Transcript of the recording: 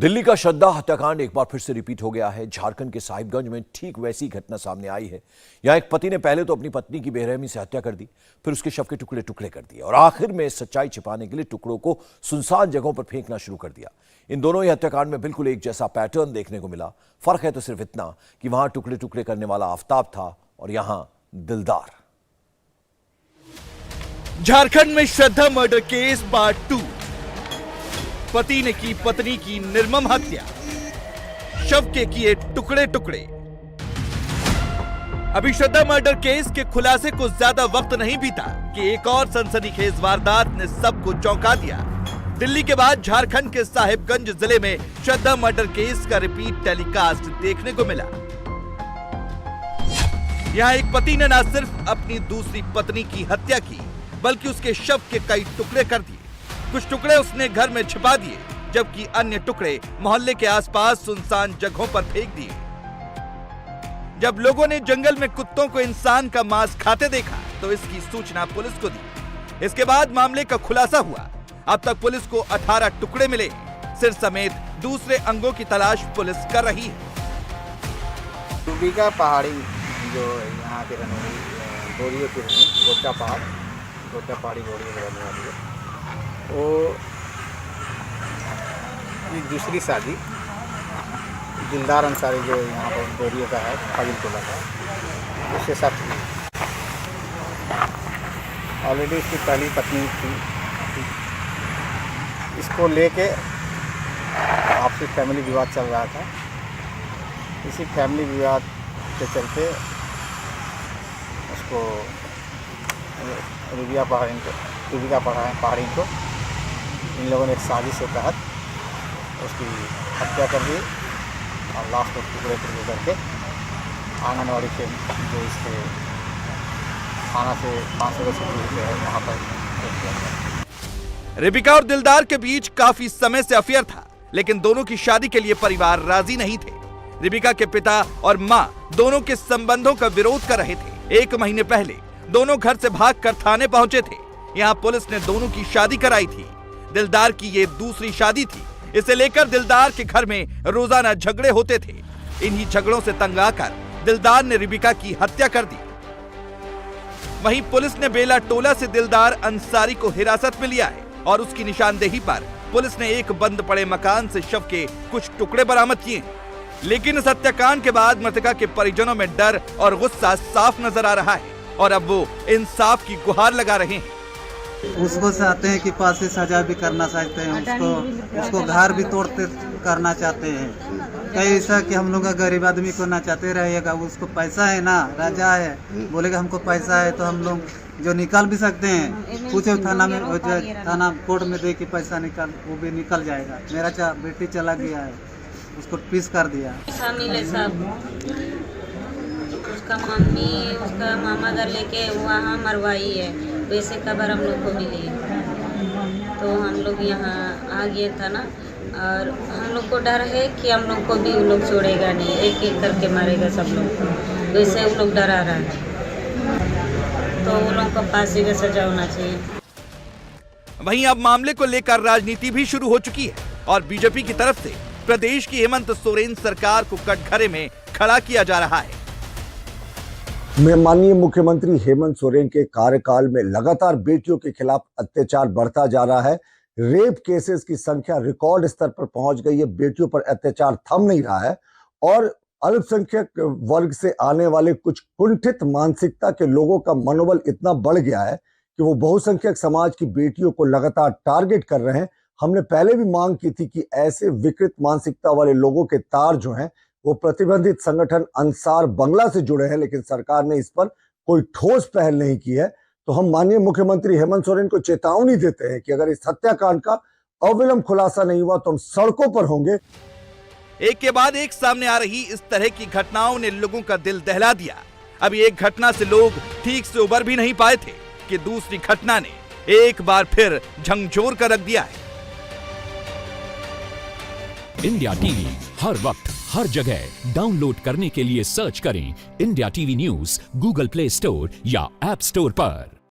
दिल्ली का श्रद्धा हत्याकांड एक बार फिर से रिपीट हो गया है। झारखंड के साहिबगंज में ठीक वैसी घटना सामने आई है। यहां एक पति ने पहले तो अपनी पत्नी की बेरहमी से हत्या कर दी, फिर उसके शव के टुकड़े टुकड़े कर दिए और आखिर में सच्चाई छिपाने के लिए टुकड़ों को सुनसान जगहों पर फेंकना शुरू कर दिया। इन दोनों ही हत्याकांड में बिल्कुल एक जैसा पैटर्न देखने को मिला। फर्क है तो सिर्फ इतना कि वहां टुकड़े टुकड़े करने वाला आफताब था और यहां दिलदार। झारखंड में श्रद्धा मर्डर केस पार्ट 2। पति ने की पत्नी की निर्मम हत्या, शव के किए टुकड़े टुकड़े। अभी श्रद्धा मर्डर केस के खुलासे को ज्यादा वक्त नहीं बीता कि एक और सनसनीखेज वारदात ने सबको चौंका दिया। दिल्ली के बाद झारखंड के साहिबगंज जिले में श्रद्धा मर्डर केस का रिपीट टेलीकास्ट देखने को मिला। यहां एक पति ने न सिर्फ अपनी दूसरी पत्नी की हत्या की, बल्कि उसके शव के कई टुकड़े कर दिए। कुछ टुकड़े उसने घर में छिपा दिए, जबकि अन्य टुकड़े मोहल्ले के आसपास सुनसान जगहों पर फेंक दिए। जब लोगों ने जंगल में कुत्तों को इंसान का मांस खाते देखा, तो इसकी सूचना पुलिस को दी। इसके बाद मामले का खुलासा हुआ। अब तक पुलिस को 18 टुकड़े मिले। सिर समेत दूसरे अंगों की तलाश पुलिस कर रही है। का पहाड़ी जो यहाँ के रहने वाली बोरियों के गोड्डा पहाड़ी बोरियों में रहने वाली है, वो एक दूसरी शादी दिलदार अंसारी जो यहाँ पर बोरियों का है, फाजिल टोला का, उसके साथ ऑलरेडी उसकी पहली पत्नी थी। इसको लेके आपसी फैमिली विवाद चल रहा था। इसी फैमिली विवाद के चलते उसको रूबिया पहाड़ी को इन लोगों ने एक साजिश के तहत उसकी हत्या कर दी और लास्ट को टुकड़े टुकड़े करके आंगनवाड़ी के जो इसके थाना से 500 से दूर पे है वहाँ पर फेंक दिया गया। रेबिका और दिलदार के बीच काफी समय से अफेयर था, लेकिन दोनों की शादी के लिए परिवार राजी नहीं थे। रेबिका के पिता और मां दोनों के संबंधों का विरोध कर रहे थे। 1 महीने पहले दोनों घर से भागकर थाने पहुंचे थे। यहाँ पुलिस ने दोनों की शादी कराई थी। दिलदार की ये दूसरी शादी थी। इसे लेकर दिलदार के घर में रोजाना झगड़े होते थे। इन्हीं झगड़ों से तंग आकर दिलदार ने रेबिका की हत्या कर दी। वहीं पुलिस ने बेला टोला से दिलदार अंसारी को हिरासत में लिया है और उसकी निशानदेही पर पुलिस ने एक बंद पड़े मकान से शव के कुछ टुकड़े बरामद किए हैं। लेकिन इस हत्याकांड के बाद मृतका के परिजनों में डर और गुस्सा साफ नजर आ रहा है और अब वो इंसाफ की गुहार लगा रहे हैं। उसको चाहते हैं कि फांसी सजा भी करना चाहते हैं, उसको घर भी तोड़ते करना चाहते हैं। कई ऐसा कि हम लोग गरीब आदमी को ना चाहते रहेगा, उसको पैसा है ना, राजा है, बोलेगा हमको पैसा है तो हम लोग जो निकाल भी सकते हैं। पूछे थाना में, थाना कोर्ट में दे कि पैसा निकाल, वो भी निकल जाएगा। मेरा बेटी चला गया है, उसको पीस कर दिया। उसका मम्मी उसका मामा घर लेके वहाँ मरवाई है, वैसे खबर हम लोग को मिली तो हम लोग यहाँ आ गए था ना। और हम लोग को डर है कि हम लोग को भी वो लोग छोड़ेगा नहीं, एक एक करके मारेगा सब लोग को, वैसे वो लोग डरा रहा है। तो वो लोग को फांसी का सजा होना चाहिए। वहीं अब मामले को लेकर राजनीति भी शुरू हो चुकी है और बीजेपी की तरफ से प्रदेश की हेमंत सोरेन सरकार को कटघरे में खड़ा किया जा रहा है। माननीय मुख्यमंत्री हेमंत सोरेन के कार्यकाल में लगातार बेटियों के खिलाफ अत्याचार बढ़ता जा रहा है। रेप केसेस की संख्या रिकॉर्ड स्तर पर पहुंच गई है। बेटियों पर अत्याचार थम नहीं रहा है और अल्पसंख्यक वर्ग से आने वाले कुछ कुंठित मानसिकता के लोगों का मनोबल इतना बढ़ गया है कि वो बहुसंख्यक समाज की बेटियों को लगातार टारगेट कर रहे हैं। हमने पहले भी मांग की थी कि ऐसे विकृत मानसिकता वाले लोगों के तार जो हैं वो प्रतिबंधित संगठन अंसार बंगला से जुड़े हैं, लेकिन सरकार ने इस पर कोई ठोस पहल नहीं की है। तो हम माननीय मुख्यमंत्री हेमंत सोरेन को चेतावनी देते हैं कि अगर इस हत्याकांड का अविलंब खुलासा नहीं हुआ तो हम सड़कों पर होंगे। एक के बाद एक सामने आ रही इस तरह की घटनाओं ने लोगों का दिल दहला दिया। अभी एक घटना से लोग ठीक से उबर भी नहीं पाए थे कि दूसरी घटना ने एक बार फिर झंझोर कर रख दिया है। इंडिया टीवी हर वक्त हर जगह डाउनलोड करने के लिए सर्च करें India TV news Google play store या ऐप स्टोर पर।